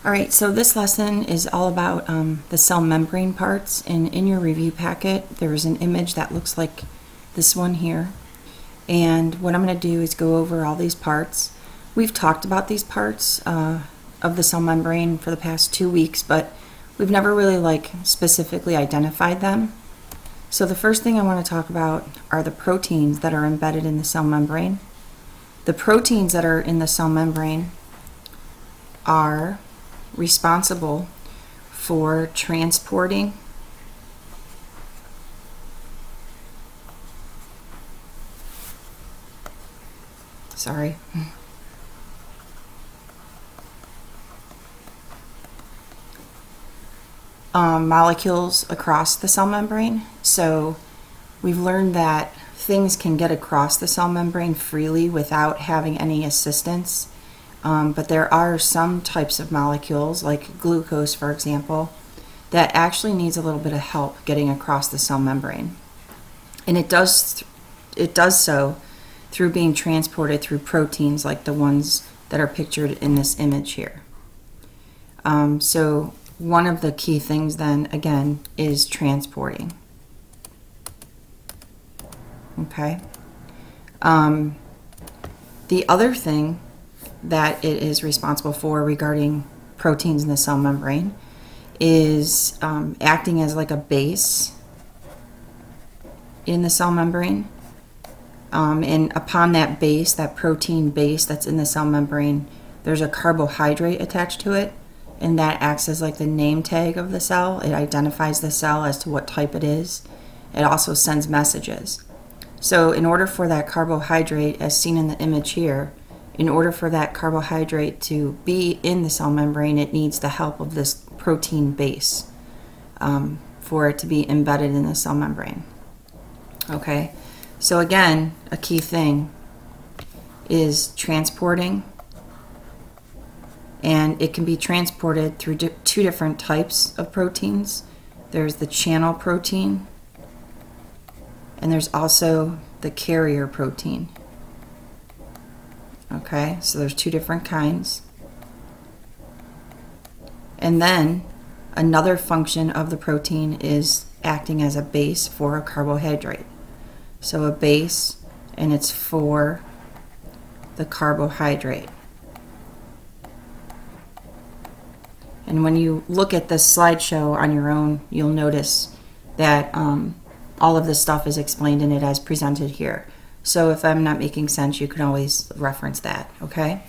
All right, so this lesson is all about the cell membrane parts, and in your review packet there's an image that looks like this one here. And what I'm going to do is go over all these parts. We've talked about these parts of the cell membrane for the past 2 weeks, but we've never really specifically identified them. So the first thing I want to talk about are the proteins that are embedded in the cell membrane. The proteins that are in the cell membrane are responsible for transporting molecules across the cell membrane. So we've learned that things can get across the cell membrane freely without having any assistance. But there are some types of molecules, like glucose, for example, that actually needs a little bit of help getting across the cell membrane. And it does so through being transported through proteins like the ones that are pictured in this image here. So one of the key things then, again, is transporting. Okay. The other thing that it is responsible for regarding proteins in the cell membrane is acting as like a base in the cell membrane. And upon that base, that protein base that's in the cell membrane, there's a carbohydrate attached to it, and that acts as like the name tag of the cell. It identifies the cell as to what type it is. It also sends messages. So in order for that carbohydrate, as seen in the image here, in order for that carbohydrate to be in the cell membrane, it needs the help of this protein base for it to be embedded in the cell membrane. Okay, so again, a key thing is transporting, and it can be transported through two different types of proteins. There's the channel protein, and there's also the carrier protein. Okay, so there's two different kinds. And then another function of the protein is acting as a base for a carbohydrate. So a base, and it's for the carbohydrate. And when you look at this slideshow on your own, you'll notice that all of this stuff is explained in it as presented here. So if I'm not making sense, you can always reference that, okay?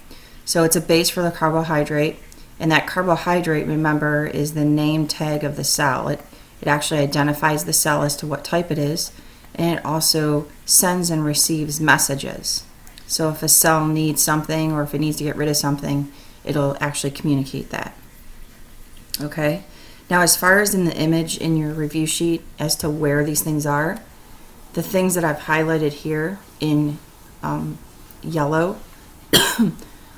So it's a base for the carbohydrate, and that carbohydrate, remember, is the name tag of the cell. It actually identifies the cell as to what type it is, and it also sends and receives messages. So if a cell needs something, or if it needs to get rid of something, it'll actually communicate that. Okay? Now, as far as in the image in your review sheet as to where these things are, the things that I've highlighted here in yellow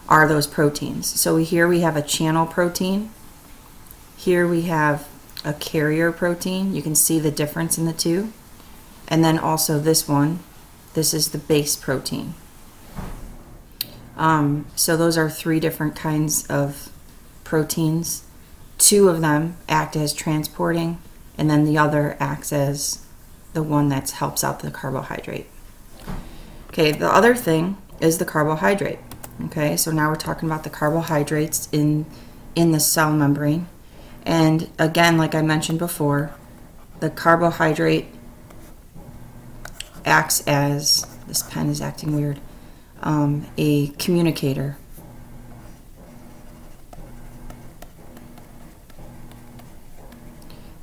are those proteins. So here we have a channel protein. Here we have a carrier protein. You can see the difference in the two. And then also this one, this is the base protein. So those are three different kinds of proteins. Two of them act as transporting, and then the other acts as the one that helps out the carbohydrate. Okay, the other thing is the carbohydrate. Okay, so now we're talking about the carbohydrates in the cell membrane. And again, like I mentioned before, the carbohydrate acts as, this pen is acting weird, a communicator.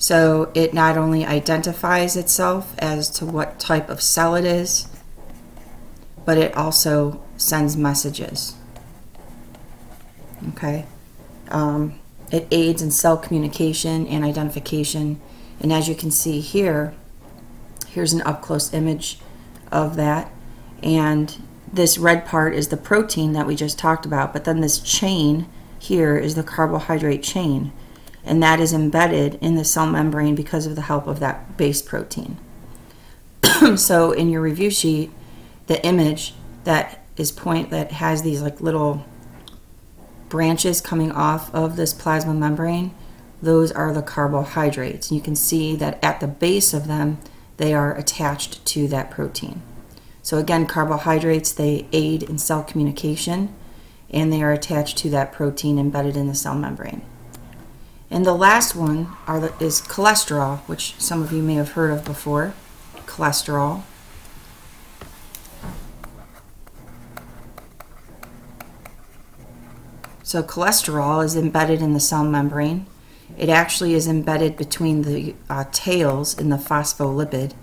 So it not only identifies itself as to what type of cell it is, but it also sends messages. Okay? It aids in cell communication and identification. And as you can see here, here's an up-close image of that. And this red part is the protein that we just talked about, but then this chain here is the carbohydrate chain. And that is embedded in the cell membrane because of the help of that base protein. So in your review sheet, the image that has these like little branches coming off of this plasma membrane, those are the carbohydrates. And you can see that at the base of them, they are attached to that protein. So again, carbohydrates, they aid in cell communication, and they are attached to that protein embedded in the cell membrane. And the last one is cholesterol, which some of you may have heard of before. Cholesterol. So cholesterol is embedded in the cell membrane. It actually is embedded between the tails in the phospholipid.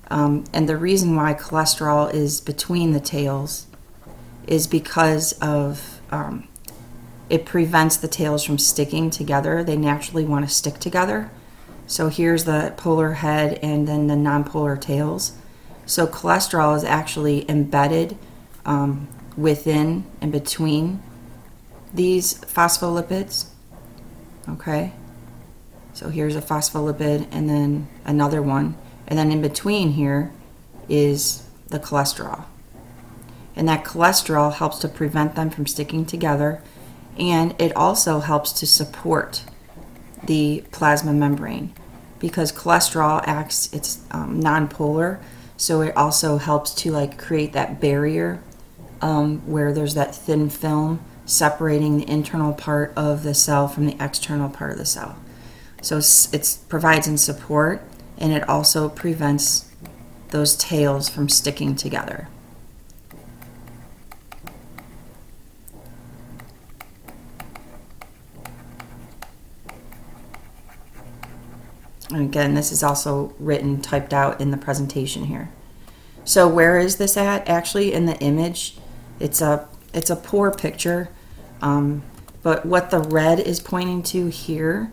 And the reason why cholesterol is between the tails is because of it prevents the tails from sticking together. They naturally want to stick together. So here's the polar head and then the nonpolar tails. So cholesterol is actually embedded within and between these phospholipids. Okay, so here's a phospholipid and then another one, and then in between here is the cholesterol. And that cholesterol helps to prevent them from sticking together, and it also helps to support the plasma membrane because cholesterol acts, it's nonpolar, so it also helps to create that barrier where there's that thin film separating the internal part of the cell from the external part of the cell. So it provides in support, and it also prevents those tails from sticking together. And again, this is also written, typed out in the presentation here. So where is this at? Actually, in the image, it's a poor picture, but what the red is pointing to here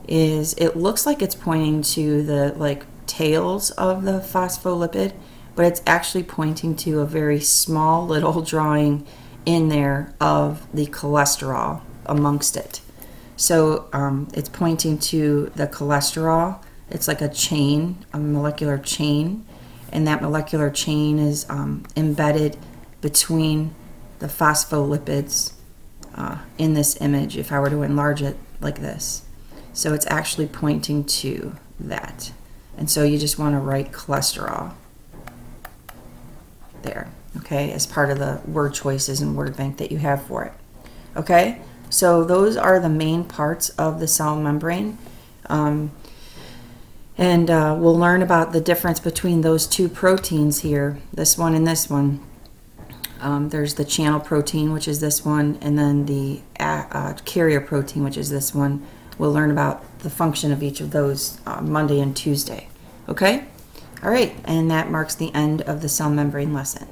is it looks like it's pointing to the tails of the phospholipid, but it's actually pointing to a very small little drawing in there of the cholesterol amongst it. So it's pointing to the cholesterol. It's like a chain, a molecular chain, and that molecular chain is embedded between the phospholipids in this image if I were to enlarge it like this. So it's actually pointing to that. And so you just want to write cholesterol there, okay, as part of the word choices and word bank that you have for it. Okay, so those are the main parts of the cell membrane. And we'll learn about the difference between those two proteins here, this one and this one. There's the channel protein, which is this one, and then the carrier protein, which is this one. We'll learn about the function of each of those Monday and Tuesday. Okay? All right, and that marks the end of the cell membrane lesson.